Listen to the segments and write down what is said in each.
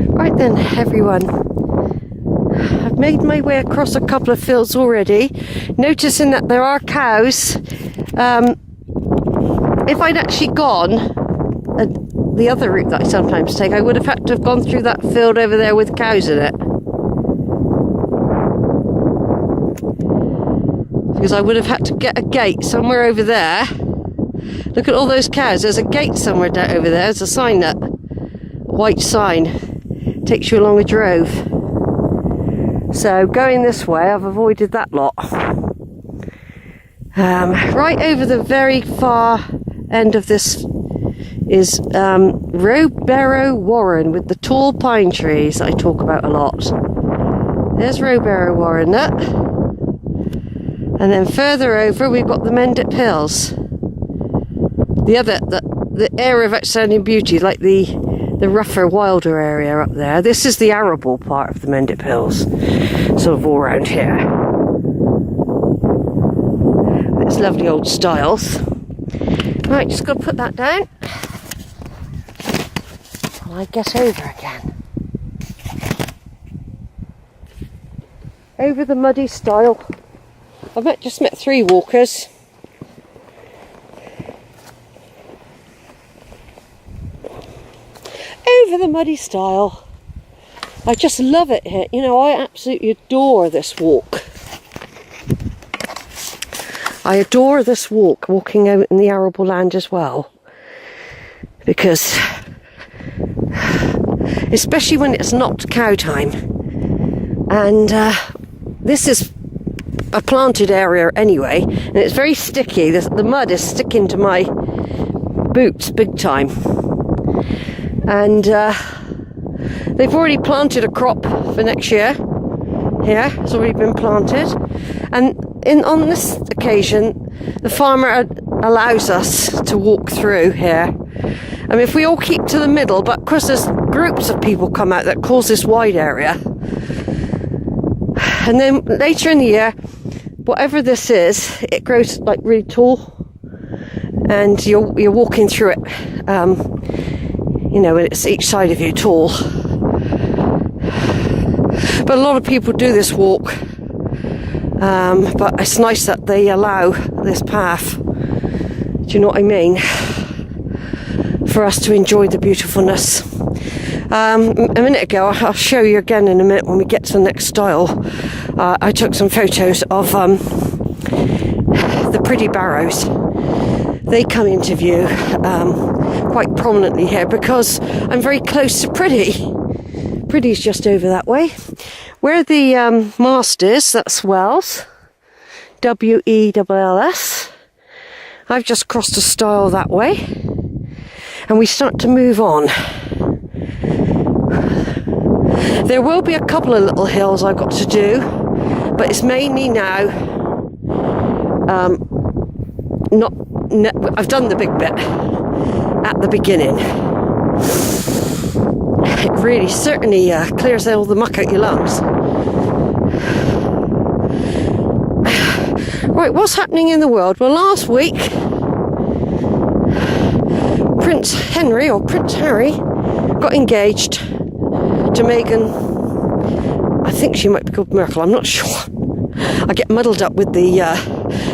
Right then, everyone. I've made my way across a couple of fields already, noticing that there are cows. If I'd actually gone the other route that I sometimes take, I would have had to have gone through that field over there with cows in it. Because I would have had to get a gate somewhere over there. Look at all those cows. There's a gate somewhere down over there. There's a sign, that white sign takes you along a drove. So going this way, I've avoided that lot. Right over the very far end of this is Barrows Warren with the tall pine trees that I talk about a lot. There's Barrows Warren, that. And then further over we've got the Mendip Hills. The area of outstanding beauty, like the rougher, wilder area up there. This is the arable part of the Mendip Hills, sort of all around here. It's lovely old stiles. Right, just got to put that down. And I get over again. Over the muddy stile. I've just met 3 walkers. Over the muddy stile. I just love it here. You know, I absolutely adore this walk. I adore this walk, walking out in the arable land as well. Because, especially when it's not cow time. And this is a planted area anyway, and it's very sticky. The mud is sticking to my boots big time. And they've already planted a crop for next year. Here, it's already been planted. And on this occasion, the farmer allows us to walk through here. I mean, if we all keep to the middle, but of course there's groups of people come out that cause this wide area. And then later in the year, whatever this is, it grows like really tall. And you're walking through it. You know, it's each side of you tall. But a lot of people do this walk. But it's nice that they allow this path. Do you know what I mean? For us to enjoy the beautifulness. A minute ago, I'll show you again in a minute when we get to the next stile. I took some photos of the Priddy Barrows. They come into view quite prominently here because I'm very close to Priddy. Priddy's just over that way. Where the mast is, that's Wells. W-E-L-L-S. I've just crossed a stile that way. And we start to move on. There will be a couple of little hills I've got to do, but it's mainly now I've done the big bit at the beginning. It really certainly clears all the muck out your lungs. Right, what's happening in the world? Well, last week Prince Harry got engaged to Meghan. I think she might be called Merkel, I'm not sure. I get muddled up with the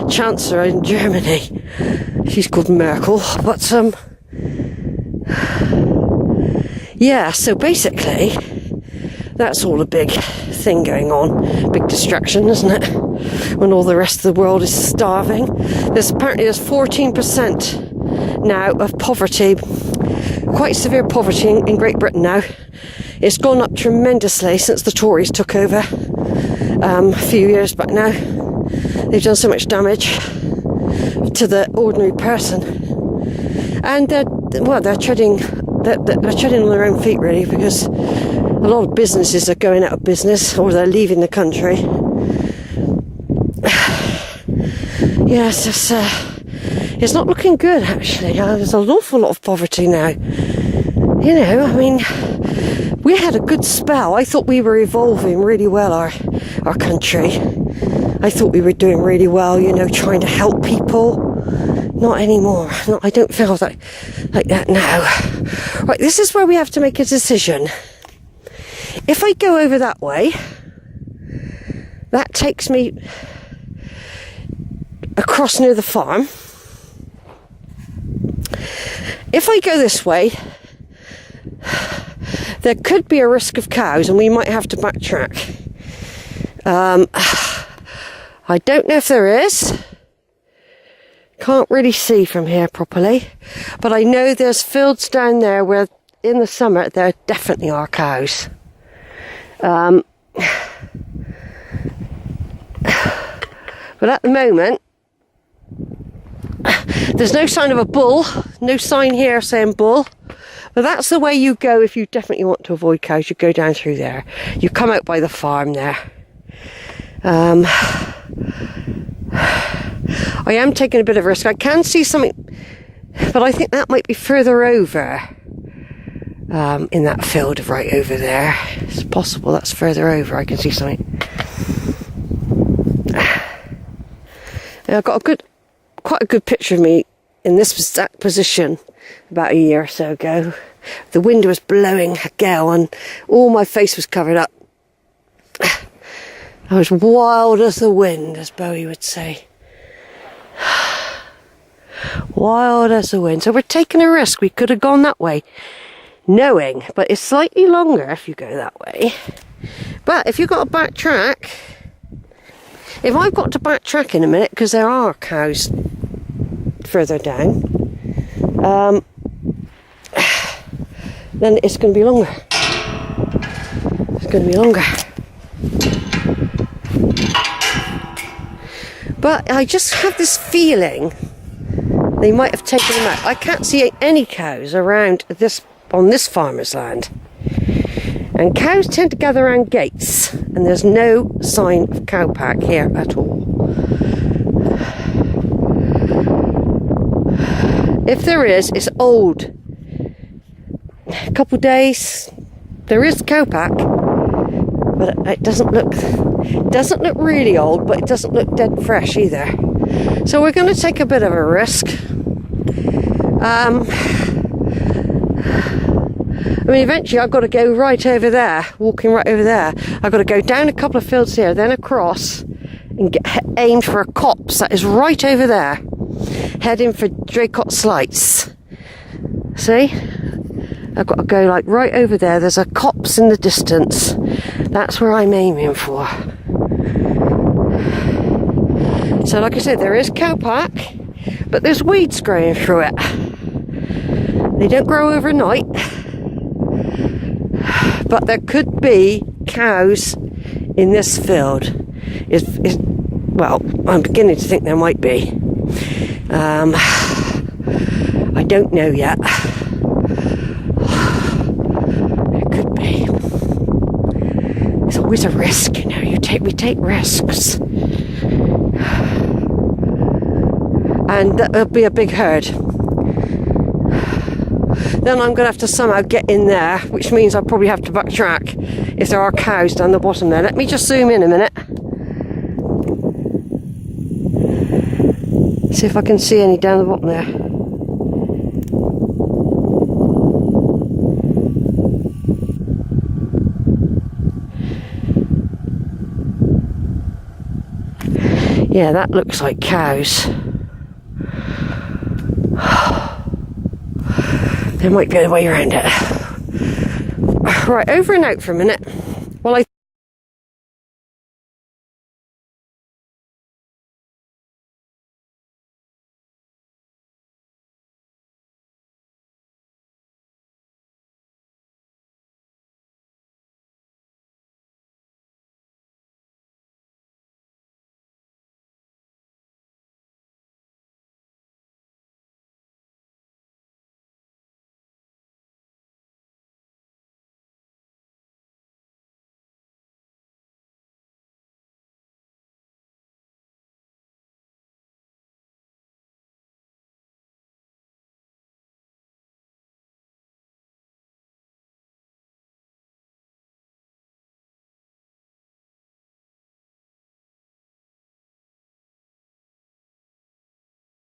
Chancellor in Germany. She's called Merkel, but yeah, so basically that's all a big thing going on. Big distraction, isn't it? When all the rest of the world is starving. There's 14% now of poverty, quite severe poverty in Great Britain now. It's gone up tremendously since the Tories took over a few years back now. They've done so much damage to the ordinary person, and they're treading on their own feet really, because a lot of businesses are going out of business or they're leaving the country. Yes, it's not looking good actually. There's an awful lot of poverty now. You know, I mean, we had a good spell. I thought we were evolving really well, our country. I thought we were doing really well, you know, trying to help people. Not anymore. I don't feel like that now. Right, this is where we have to make a decision. If I go over that way, that takes me across near the farm. If I go this way, there could be a risk of cows and we might have to backtrack. I don't know if there is. Can't really see from here properly. But I know there's fields down there where in the summer there definitely are cows. But at the moment, there's no sign of a bull. No sign here saying bull. But that's the way you go if you definitely want to avoid cows. You go down through there. You come out by the farm there. I am taking a bit of a risk. I can see something, but I think that might be further over. In that field right over there. It's possible that's further over. I can see something. And I've got quite a good picture of me in this exact position about a year or so ago. The wind was blowing a gale and all my face was covered up. I was wild as the wind, as Bowie would say. Wild as the wind. So we're taking a risk. We could have gone that way, knowing, but it's slightly longer if you go that way. But if you've got to backtrack, if I've got to backtrack in a minute, because there are cows further down, then it's going to be longer. It's going to be longer. But I just have this feeling they might have taken them out. I can't see any cows around on this farmer's land. And cows tend to gather around gates, and there's no sign of cow pack here at all. If there is, it's old. A couple of days, there is cow pack, but it doesn't look really old, but it doesn't look dead fresh either. So we're going to take a bit of a risk. I mean, eventually I've got to go right over there, walking right over there. I've got to go down a couple of fields here, then across, and get aimed for a copse that is right over there, heading for Draycott Slights. See? I've got to go like right over there. There's a copse in the distance. That's where I'm aiming for. So like I said, there is cow pack, but there's weeds growing through it. They don't grow overnight. But there could be cows in this field. Well, I'm beginning to think there might be. I don't know yet. There could be. It's always a risk, you know. We take risks. And that'll be a big herd. Then I'm going to have to somehow get in there, which means I'll probably have to backtrack if there are cows down the bottom there. Let me just zoom in a minute. See if I can see any down the bottom there. Yeah, that looks like cows. There might be a way around it. Right, over and out for a minute.